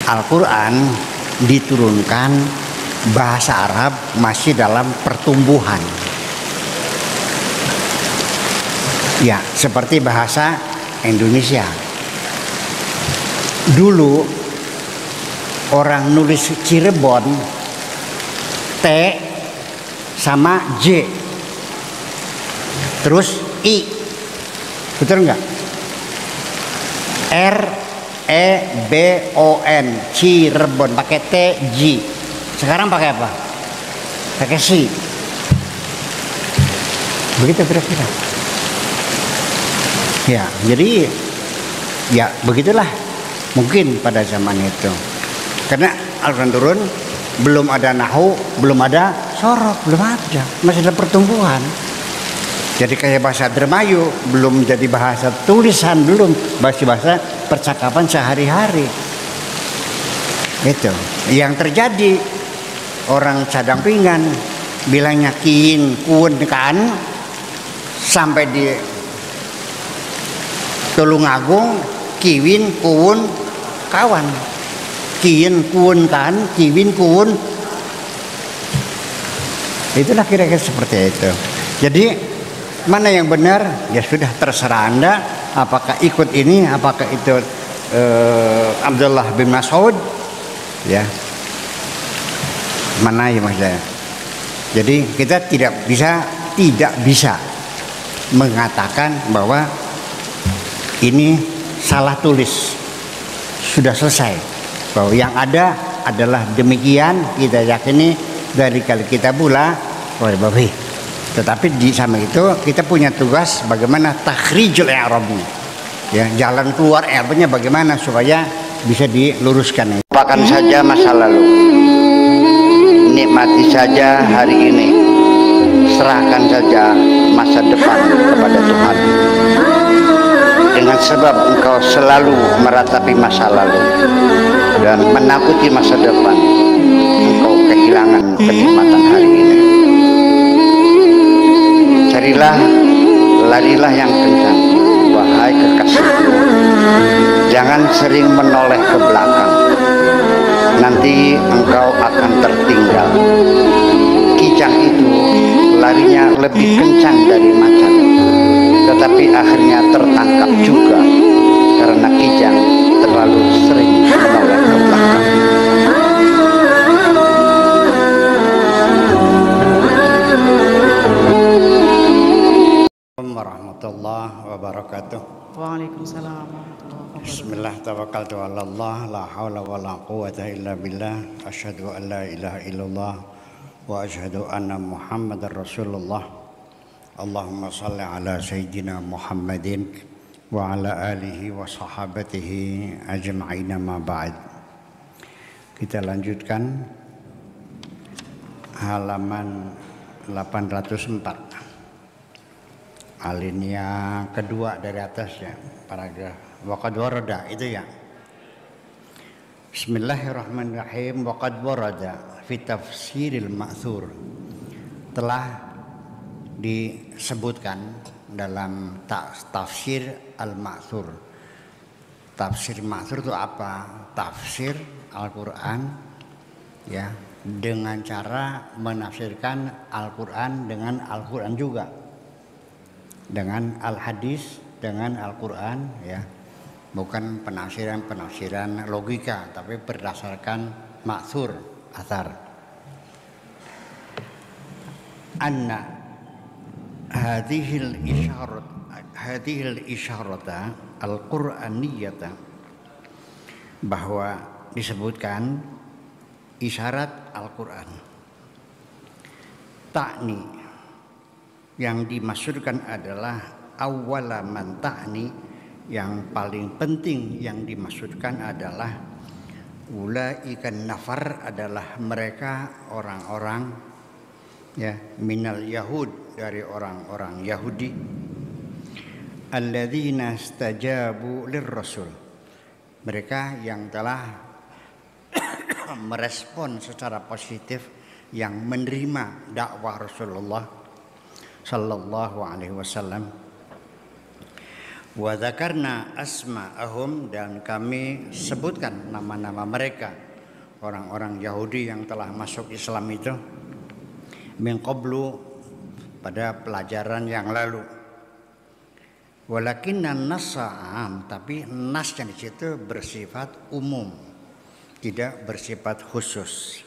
Al-Quran diturunkan bahasa Arab masih dalam pertumbuhan. Ya, seperti bahasa Indonesia. Dulu orang nulis Cirebon T sama J, terus I, betul nggak? R E B O N, Cirebon, pakai T J. Sekarang pakai apa? Pakai si. Begitu kira-kira. Ya, jadi ya begitulah mungkin pada zaman itu. Karena Al-Quran turun, belum ada nahu, belum ada sorok, belum ada, masih ada pertumbuhan. Jadi kayak bahasa Dermayu, belum jadi bahasa tulisan, belum bahasa percakapan sehari-hari. Itu yang terjadi. Orang cadang pinggan bilangnya kin kun kan, sampai di Tulungagung kiwin kun kawan, kin kun kan, kiwin kun. Itulah kira-kira seperti itu. Jadi mana yang benar? Ya sudah, terserah Anda. Apakah ikut ini, apakah itu Abdullah bin Mas'ud, ya, mana ya maksudnya. Jadi kita tidak bisa mengatakan bahwa ini salah tulis, sudah selesai, bahwa yang ada adalah demikian, kita yakini dari kali kita pula babi. Tetapi di sama itu kita punya tugas bagaimana takhrijul i'rabnya, ya, jalan keluar i'rabnya bagaimana supaya bisa diluruskan. Lupakan saja masa lalu, nikmati saja hari ini, serahkan saja masa depan kepada Tuhan. Dengan sebab engkau selalu meratapi masa lalu dan menakuti masa depan, engkau kehilangan kenikmatan hari ini. Carilah, larilah yang kencang, wahai kekasihku. Jangan sering menoleh ke belakang, nanti engkau akan tertinggal. Kijang itu larinya lebih kencang dari macan, tetapi akhirnya tertangkap juga karena kijang terlalu sering menoleh ke belakang. Warahmatullahi wabarakatuh. Waalaikumsalam warahmatullahi wabarakatuh. Bismillah, tawakkaltu 'ala Allah, la haula wala quwwata illa billah. Asyhadu an la ilaha illallah wa asyhadu anna Muhammadar Rasulullah. Allahumma shalli ala sayyidina Muhammadin wa ala alihi wa sahabatihi ajma'in, ma ba'd. Kita lanjutkan halaman 804. Alinea kedua dari atasnya, paragraf waqad warada itu ya. Bismillahirrahmanirrahim. Waqad warada fi tafsiril ma'thur, telah disebutkan dalam tafsir al-ma'thur. Tafsir ma'thur itu apa? Tafsir Al-Quran, ya, dengan cara menafsirkan Al-Quran dengan Al-Quran juga, dengan al-hadis, dengan Al-Quran, ya, bukan penafsiran logika, tapi berdasarkan ma'thur, athar. Anna hadhil isyarata al-Qur'aniyata, bahwa disebutkan isyarat Al-Quran, ta'ni, yang dimaksudkan adalah awwala man ta'ni, yang paling penting yang dimaksudkan adalah ulaikan nafar, adalah mereka orang-orang, ya, minal yahud, dari orang-orang Yahudi, alladzina istajabu lirrasul, mereka yang telah merespon secara positif, yang menerima dakwah Rasulullah sallallahu alaihi wasallam. Wa dzakarna asma'ahum, dan kami sebutkan nama-nama mereka, orang-orang Yahudi yang telah masuk Islam itu, min qablu, pada pelajaran yang lalu. Walakinna nas'am, tapi nasnya di situ bersifat umum, tidak bersifat khusus,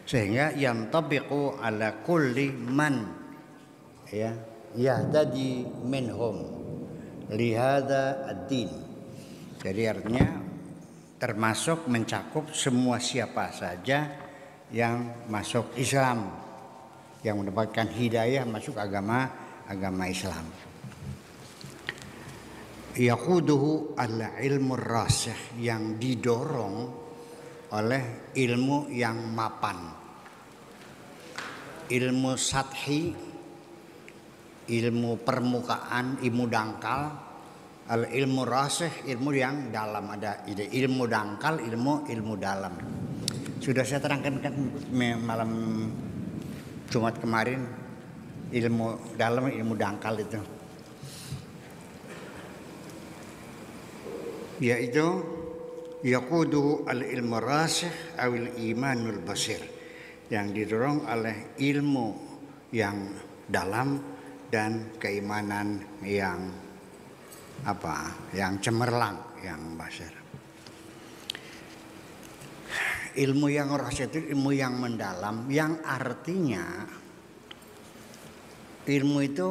sehingga yantabiqu ala kulli man ya yahtadi minhum lihada ad-din. Jadi artinya termasuk mencakup semua siapa saja yang masuk Islam, yang mendapatkan hidayah masuk agama Islam. Yaquduhu al-ilmu rasih, yang didorong oleh ilmu yang mapan, ilmu sathi, ilmu permukaan, ilmu dangkal. Al-ilmu rasih, ilmu yang dalam. Ada ilmu dangkal, ilmu dalam. Sudah saya terangkan kan malam Jumat kemarin, ilmu dalam, ilmu dangkal itu, yaitu yaqudu al-ilmu rasih awil imanul basir, yang didorong oleh ilmu yang dalam dan keimanan yang yang cemerlang, yang basir. Ilmu yang rasyid itu ilmu yang mendalam, yang artinya ilmu itu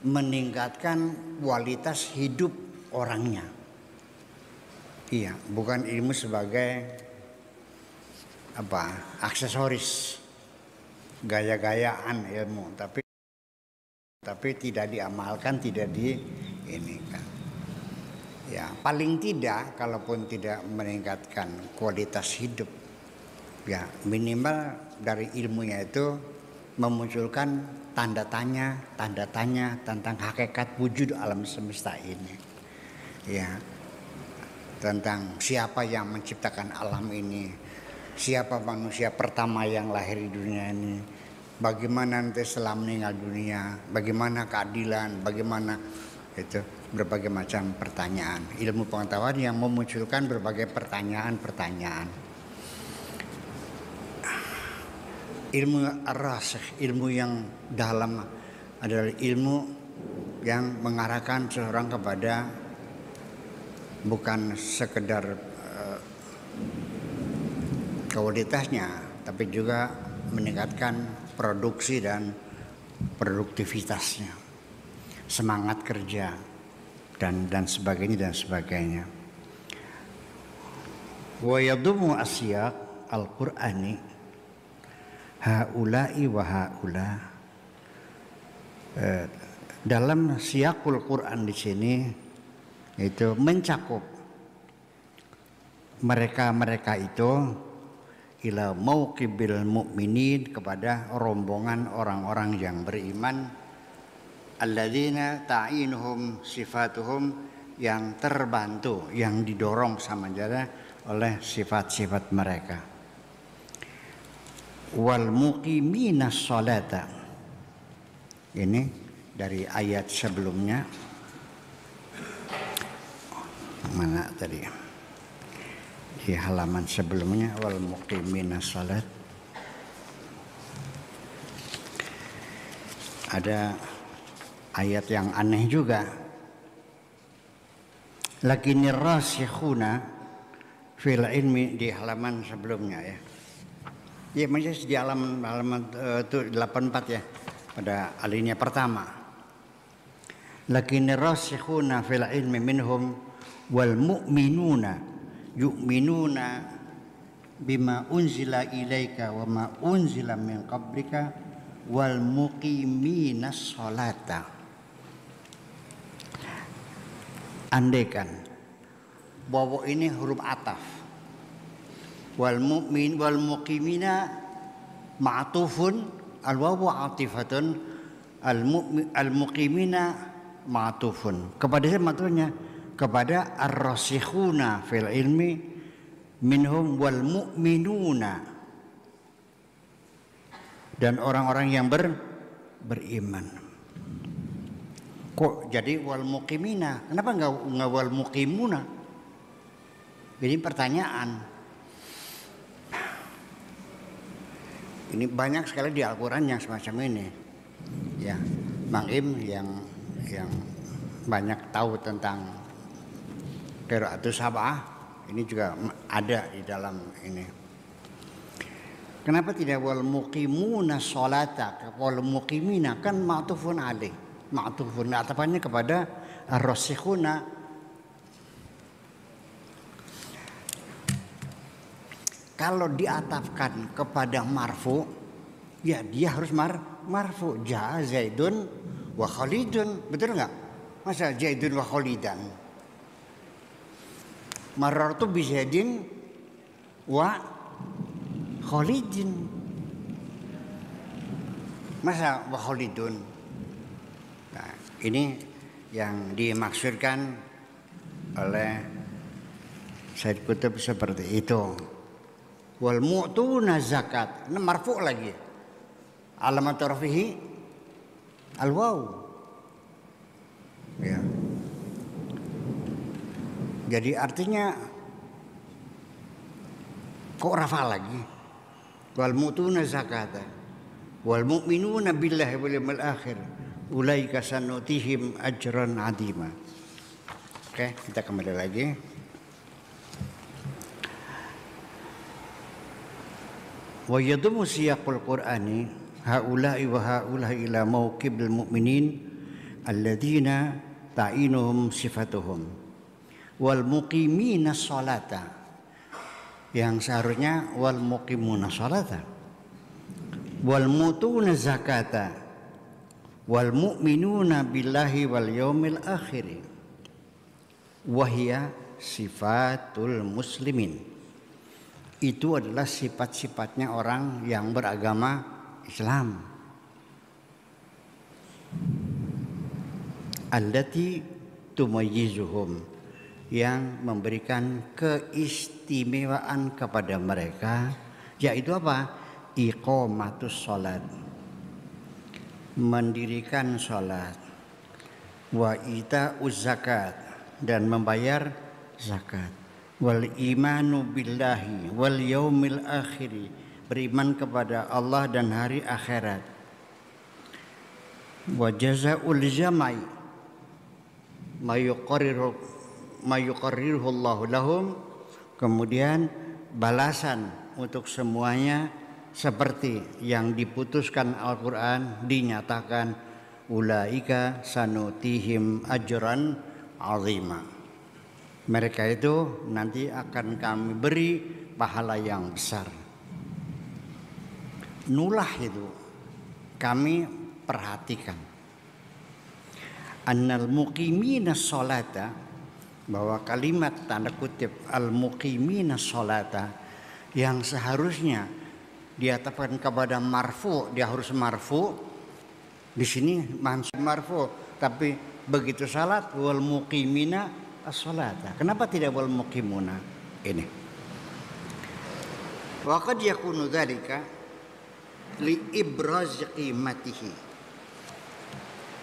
meningkatkan kualitas hidup orangnya. Iya, bukan ilmu sebagai aksesoris, gaya-gayaan ilmu, tapi tidak diamalkan, tidak diinikan. Ya, paling tidak, kalaupun tidak meningkatkan kualitas hidup, ya minimal dari ilmunya itu memunculkan tanda tanya tentang hakikat wujud alam semesta ini. Ya, tentang siapa yang menciptakan alam ini, siapa manusia pertama yang lahir di dunia ini, bagaimana nanti setelah meninggal dunia, bagaimana keadilan, bagaimana itu, berbagai macam pertanyaan. Ilmu pengetahuan yang memunculkan berbagai pertanyaan. Ilmu ar-rasikh, ilmu yang dalam, adalah ilmu yang mengarahkan seseorang kepada bukan sekedar kualitasnya, tapi juga meningkatkan produksi dan produktivitasnya, semangat kerja dan sebagainya. Wa yadumu asyaq al-Qur'ani haula'i wa haula. Dalam siyaqul Quran di sini itu mencakup mereka itu ila mauqibil mu'minin, kepada rombongan orang-orang yang beriman, alladzina ta'inuhum sifatuhum, yang terbantu, yang didorong sama jada oleh sifat-sifat mereka. Wal muqiminas sholata, ini dari ayat sebelumnya, mana tadi? Di halaman sebelumnya, wal muqiminas shalat, ada ayat yang aneh juga. Lakinir rasikhuna fil ilmi, di halaman sebelumnya ya. Ya, masih di halaman itu 84 ya, pada alinea pertama. Lakinir rasikhuna fil ilmi minhum wal mu'minuna yu'minuna bima unzila ilaika wa ma unzila min qablika wal muqiminas sholata. Andaikan bahwa ini huruf ataf, wal mu'min wal muqimina ma'tufun, al wawu atifatun, al muqimina ma'tufun, kepada siapa matulnya? Kepada ar-rasikhuna fil ilmi minhum wal mu'minuna, dan orang-orang yang beriman. Kok jadi wal muqimina? Kenapa nggak wal muqimuna? Ini pertanyaan. Ini banyak sekali di Al-Quran yang semacam ini. Ya, Mang Im yang banyak tahu tentang qiraatus sab'ah, ini juga ada di dalam ini. Kenapa tidak wal muqimuna sholata, wal muqimina? Kan ma'tufun alaih, ma'tufun, atapannya kepada ar-rasikhuna. Kalau diatafkan kepada marfu, ya dia harus marfu. Jaa Zaidun wa Khalidun, betul nggak? Masa Zaidun wa Khalidan? Marartu bi Zaidin wa Khalidin. Masa wa Khalidun? Nah, ini yang dimaksudkan oleh Said Qutb seperti itu. Wal mu'tuna zakat, ini marfu lagi. Alamat rafihi al waw. Ya. Jadi artinya kok rafa lagi? Wal mu'tuna zakata wal mu'minuna billahi wal yawmil akhir ulaika sanutihim ajran adima. Oke, kita kembali lagi. Wa yadumu siyaqul qur'ani haula'i wa haula'i ila mauqibil mu'minin alladzina ta'inuhum sifatuhum wal muqimina sholata, yang seharusnya wal muqimuna sholata wal mutuna zakata wal mu'minuna billahi wal yaumil akhir wa hiya sifatul muslimin. Itu adalah sifat-sifatnya orang yang beragama Islam. Allati tumayyizuhum, yang memberikan keistimewaan kepada mereka, yaitu apa? Iqamatus sholat, mendirikan sholat, wa ita'uz zakat, dan membayar zakat, wal imanu billahi wal yaumil akhiri, beriman kepada Allah dan hari akhirat, wa jazaa'ul jamai mayuqarriruhu Allah lahum, kemudian balasan untuk semuanya seperti yang diputuskan Al-Quran, dinyatakan ulaika sanutihim ajran azima. Mereka itu nanti akan kami beri pahala yang besar. Nulah itu kami perhatikan. Annal muqimina sholata, bahwa kalimat tanda kutip al muqimina sholata yang seharusnya diatafkan kepada marfu, dia harus marfu. Di sini mansub marfu, tapi begitu salat wal muqimina as-sholata. Kenapa tidak wal muqimuna? Ini. Wa qad yakunu dzalika li ibraz qimatihi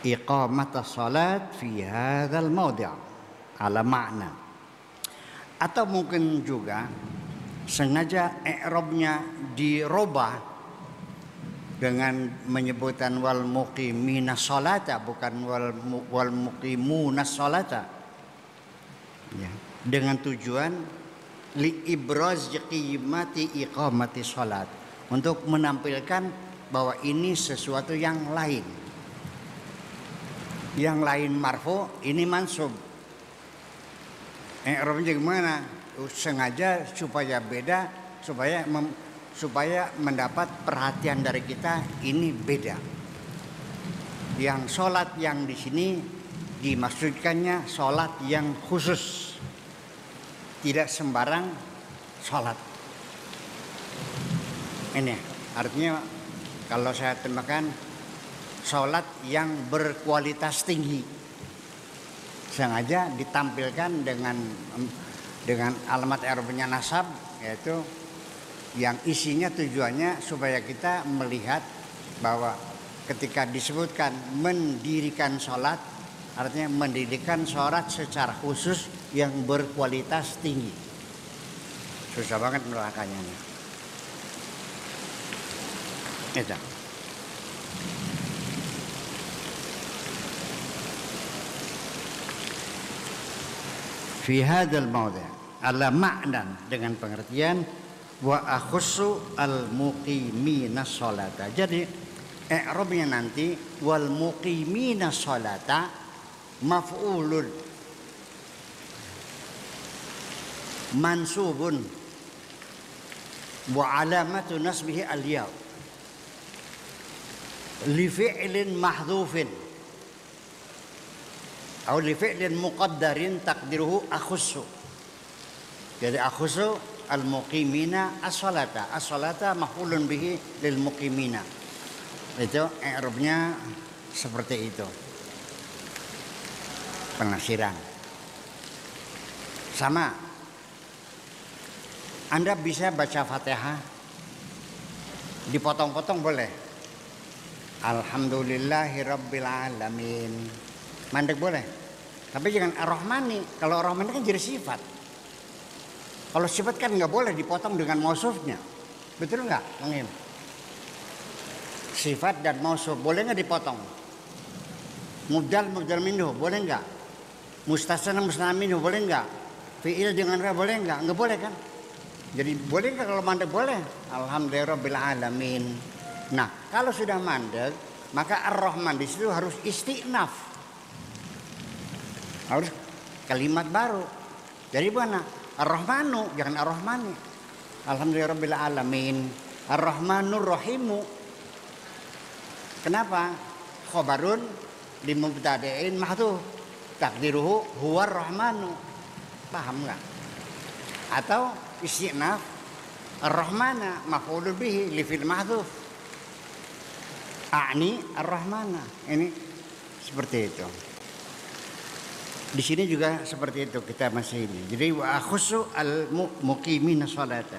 iqamat as-salat fi hadzal mawdi' ala makna. Atau mungkin juga sengaja i'rabnya dirubah dengan menyebutkan wal muqimina sholata, bukan wal muqimuna sholata. Ya, dengan tujuan li ibraz qimati iqamati sholat, untuk menampilkan bahwa ini sesuatu yang lain. Yang lain marfu, ini mansub. I'rabnya gimana? Sengaja supaya beda, supaya mendapat perhatian dari kita, ini beda. Yang sholat yang di sini dimaksudkannya sholat yang khusus, tidak sembarang sholat. Ini artinya kalau saya terjemahkan, sholat yang berkualitas tinggi, sengaja ditampilkan dengan alamat i'rabnya nasab, yaitu yang isinya tujuannya supaya kita melihat bahwa ketika disebutkan mendirikan sholat, artinya mendirikan sholat secara khusus yang berkualitas tinggi. Susah banget menerangkannya. Itu. Fi hadzal mawdi' ala ma'nan, dengan pengertian wa akhussu al muqimina sholata. Jadi i'rabnya nanti wal muqimina sholata maf'ulun mansubun wa alamatu nasbihi al ya li fi'lin mahdhufin atau li fi'lin muqaddarin taqdiruhu akhussu. Jadi akhussu al muqimina as-salata. As-salata maf'ulun bihi lil muqimina. Itu i'rabnya seperti itu. Penafsiran. Sama. Anda bisa baca Fatihah dipotong-potong boleh. Alhamdulillahirabbil alamin. Mandek boleh. Tapi jangan ar-Rahmani. Kalau ar-Rahmani kan jadi sifat. Kalau sifat kan nggak boleh dipotong dengan mausufnya. Betul nggak, Bang Im? Sifat dan mausuf boleh nggak dipotong? Mubdal minhu boleh nggak? Mustasna minhu boleh nggak? Fi'il dengan ra boleh nggak? Nggak boleh kan? Jadi boleh nggak kalau mandek? Boleh. Alhamdulillahirabbil alamin. Nah, kalau sudah mandek, maka ar-Rahman di situ harus istinaf. Harus kalimat baru. Jadi mana? Ar-Rahmanu, jangan Ar-Rahmani. Alhamdulillahirabbil alamin. Ar-Rahmanur Rahimu. Kenapa? Khobarun li mubtada'in mahdhuf. Takdiruhu huwar Rahmanu. Paham enggak? Atau istinaf Ar-Rahmana maf'ulun bihi li fil mahdhuf. A'ni Ar-Rahmana. Ini seperti itu. Di sini juga seperti itu kita masih ini. Jadi wa akhussu al muqimina sholata.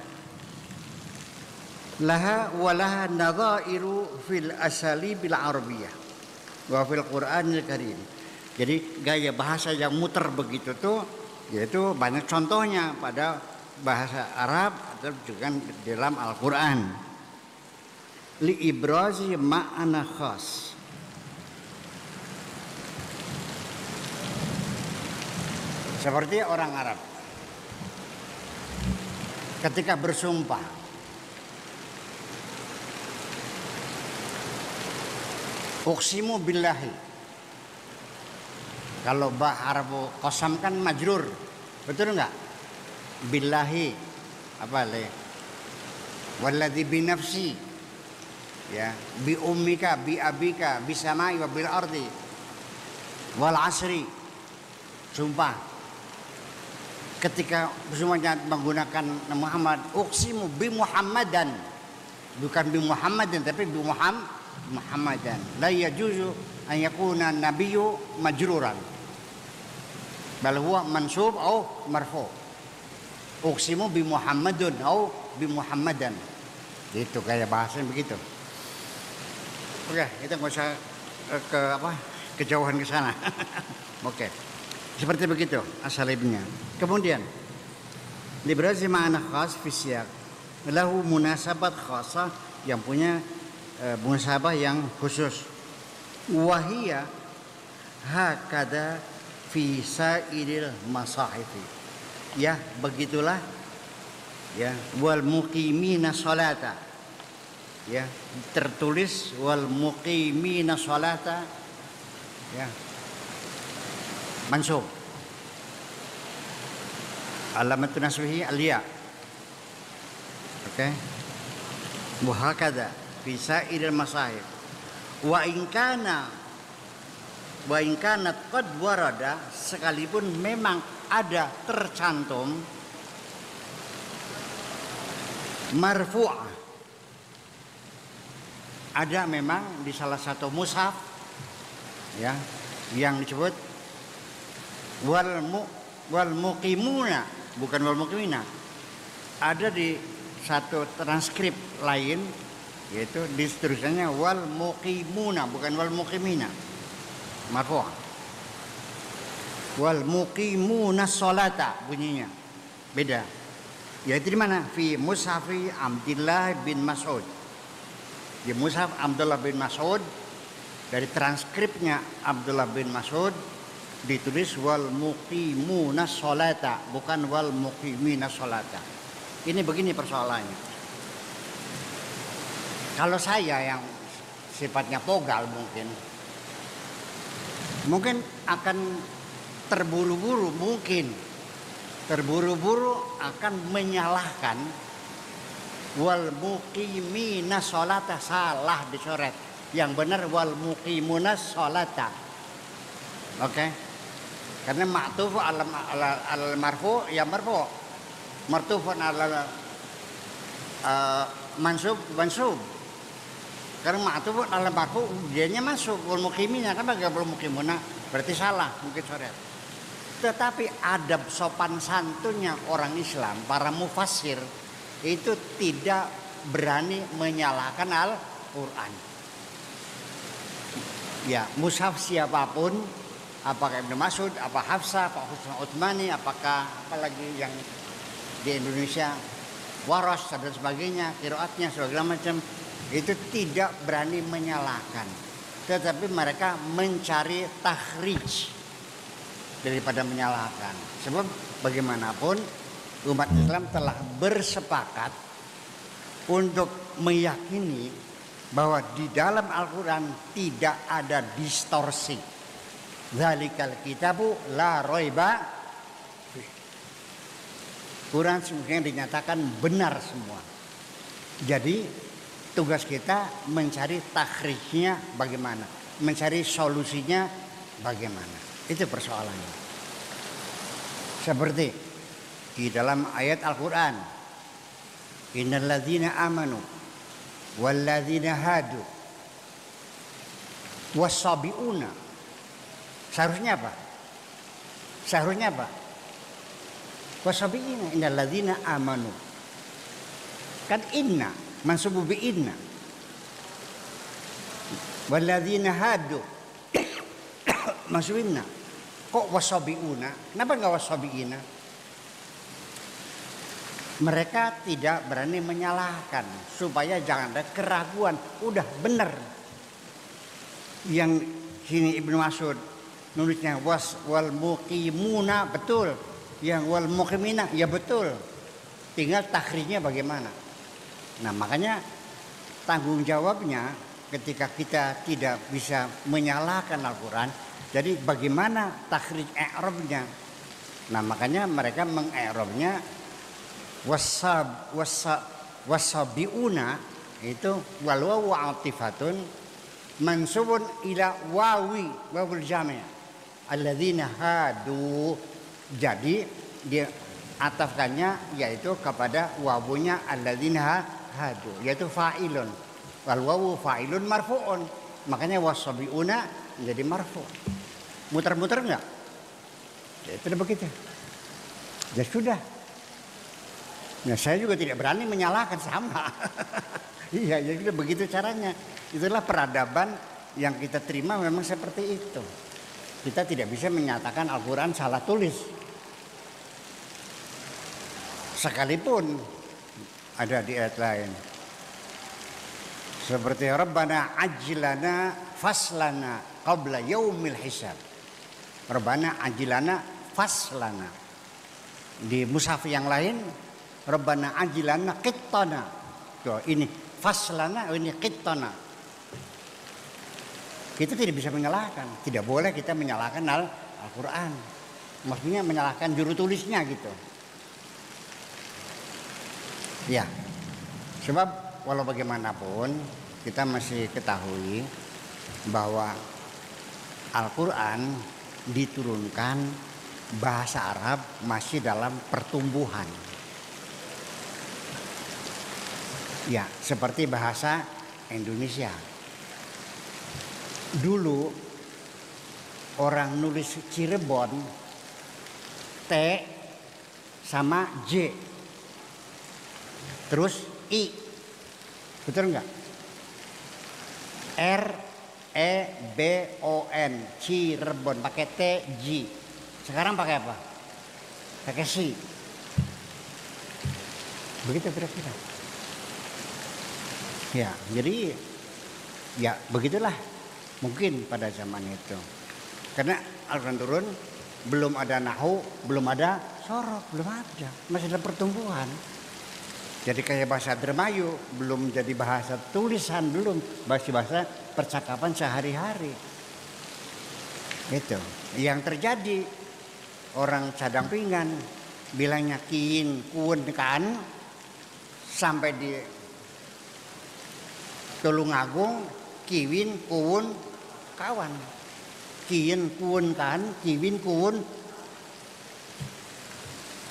Laha wa laha nadhairu fil asalibil arabiyyah wa fil Qur'anil Karim. Jadi gaya bahasa yang muter begitu tuh yaitu banyak contohnya pada bahasa Arab atau juga dalam Al-Qur'an. Li ibrazi ma'ana khas. Seperti orang Arab ketika bersumpah, uqsimu billahi. Kalau bah Arab qasam kan majrur, betul enggak? Billahi apa le? Walladzi bi nafsi, ya, bi ummika, bi abika, bi samai wa bil ardi, wal asri. Sumpah. Ketika semuanya menggunakan Muhammad, uqsimu bi Muhammadan, bukan bi Muhammadin tapi bi Muhammadan. La yajuzu an yakuna nabiyyu majruran, bal huwa mansub atau marfu. Uqsimu bi Muhammadun atau bi Muhammadan. Itu kayak bahasanya begitu. Oke, kita nggak usah kejauhan ke sana. Oke. Seperti begitu asalibnya. Kemudian librazi ma'ana khas fi siyaq lahu munasabat khasah, yang punya munasabah yang khusus. Wahia hakada fi sairil masahifi. Ya, begitulah ya, wal muqimina sholata. Ya, tertulis wal muqimina sholata, ya, mansub. Alamat nasbihi al-ya. Oke. Wa hakadha fi sa'iril masahib. Wa in kanat qad warada, sekalipun memang ada tercantum marfu'ah. Ada memang di salah satu mushaf ya yang disebut wal muqimuna, bukan wal muqimina. Ada di satu transkrip lain yaitu di tulisannya wal muqimuna, bukan wal muqimina. Marfu'. Wal muqimuna sholata bunyinya. Beda. Yaitu di mana? Fi mushafi Abdullah bin Mas'ud. Di mushaf Abdullah bin Mas'ud, dari transkripnya Abdullah bin Mas'ud ditulis wal muqimuna sholata, bukan wal muqimina sholata. Ini begini persoalannya. Kalau saya yang sifatnya pogal mungkin akan terburu-buru, akan menyalahkan wal muqimina sholata, salah dicoret. Yang benar wal muqimuna sholata. Oke. Karena ma'tuf al marfu ya marfu. Martufun al mansub. Karena ma'tufun al marfu dianya masuk, wal muqimina kan bagi wal muqimuna berarti salah, mungkin coret. Tetapi adab sopan santunnya orang Islam, para mufassir itu tidak berani menyalahkan Al-Quran. Ya, mushaf siapapun, apakah Ibnu Mas'ud, apa Hafsah, apa Husnul Utsmani, apakah apalagi yang di Indonesia Waras dan sebagainya, qiraatnya segala macam, itu tidak berani menyalahkan. Tetapi mereka mencari takhrij daripada menyalahkan. Sebab bagaimanapun umat Islam telah bersepakat untuk meyakini bahwa di dalam Al-Quran tidak ada distorsi. Dzalikal kitabu la raiba fih. Quran semuanya dinyatakan benar semua. Jadi tugas kita mencari takhrijnya bagaimana, mencari solusinya bagaimana. Itu persoalannya. Seperti di dalam ayat Al-Quran, innal ladzina amanu wal ladzina hadu wasabiuna. Seharusnya apa? Wasabiina innal ladzina amanu. Kan inna mansubu bi inna. Wal ladzina hadu maksudnya kok wasabiuna? Kenapa enggak wasabiina? Mereka tidak berani menyalahkan supaya jangan ada keraguan. Udah benar. Yang sini Ibnu Mas'ud nulisnya wal muqimuna betul. Yang wal muqimina ya betul. Tinggal takhrijnya bagaimana. Nah, makanya tanggung jawabnya ketika kita tidak bisa menyalahkan Al-Quran, jadi bagaimana takhrij i'rabnya. Nah, makanya mereka mengi'rabnya wasabiuna itu wal wawu atifatun mansubun ila wawul jami' alladzina hadu. Jadi dia atafkannya yaitu kepada wawunya alladzina hadu, yaitu fa'ilun. Wal wawu fa'ilun marfu'un. Makanya wasabiuna jadi marfu'. Muter-muter enggak? Ya, itu begitu. Ya sudah. Nah, saya juga tidak berani menyalahkan sama. Iya, jadi begitu caranya. Itulah peradaban yang kita terima memang seperti itu. Kita tidak bisa menyatakan Al-Quran salah tulis. Sekalipun ada di ayat lain. Seperti Rabbana ajilana faslana qabla yaumil hisab. Rabbana ajilana faslana. Di mushaf yang lain Rabbana ajilana qittana. Tuh, ini faslana, ini qittana. Kita tidak bisa menyalahkan. Tidak boleh kita menyalahkan Al-Quran. Maksudnya menyalahkan juru tulisnya gitu. Ya. Sebab walau bagaimanapun kita masih ketahui bahwa Al-Quran diturunkan bahasa Arab masih dalam pertumbuhan. Ya, seperti bahasa Indonesia. Dulu orang nulis Cirebon T sama J. Terus I. Betul enggak? R E B O N Cirebon pakai T J. Sekarang pakai apa? Pakai si. Begitu kira-kira. Ya, jadi ya begitulah mungkin pada zaman itu. Karena Al-Quran turun, belum ada nahu, belum ada sorok, belum ada. Masih ada pertumbuhan. Jadi kayak bahasa Dermayu, belum jadi bahasa tulisan, belum. Bahasa percakapan sehari-hari. Itu. Yang terjadi, orang cadang pingan, bilangnya kiin, kuun, kan, sampai di Tulungagung, kiwin, kuun, kawan. Kiin, kuun, kan, kiwin, kuun.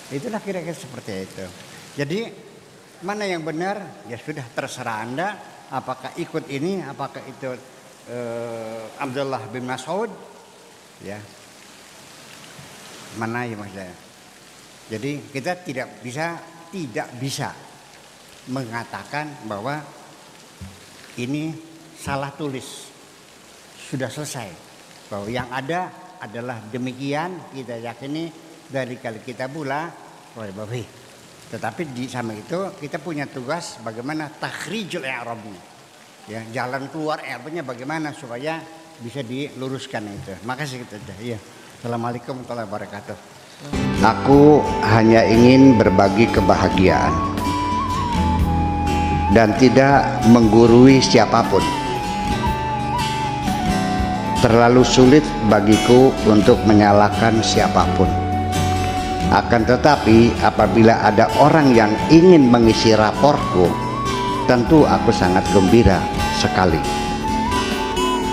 Itulah kira-kira seperti itu. Jadi mana yang benar? Ya sudah terserah Anda. Apakah ikut ini? Apakah itu Abdullah bin Mas'ud? Ya, mana ya maksudnya? Jadi kita tidak bisa mengatakan bahwa ini salah tulis. Sudah selesai. Bahwa yang ada adalah demikian, kita yakini dari kali kita pula oleh babi. Tetapi di sama itu kita punya tugas bagaimana takhrijul i'rabnya. Ya, jalan keluar i'rabnya bagaimana supaya bisa diluruskan itu. Makasih kita. Iya. Assalamualaikum warahmatullahi wabarakatuh. Aku hanya ingin berbagi kebahagiaan dan tidak menggurui siapapun. Terlalu sulit bagiku untuk menyalahkan siapapun. Akan tetapi apabila ada orang yang ingin mengisi raportku, tentu aku sangat gembira sekali.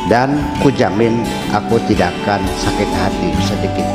Dan kujamin aku tidak akan sakit hati sedikit.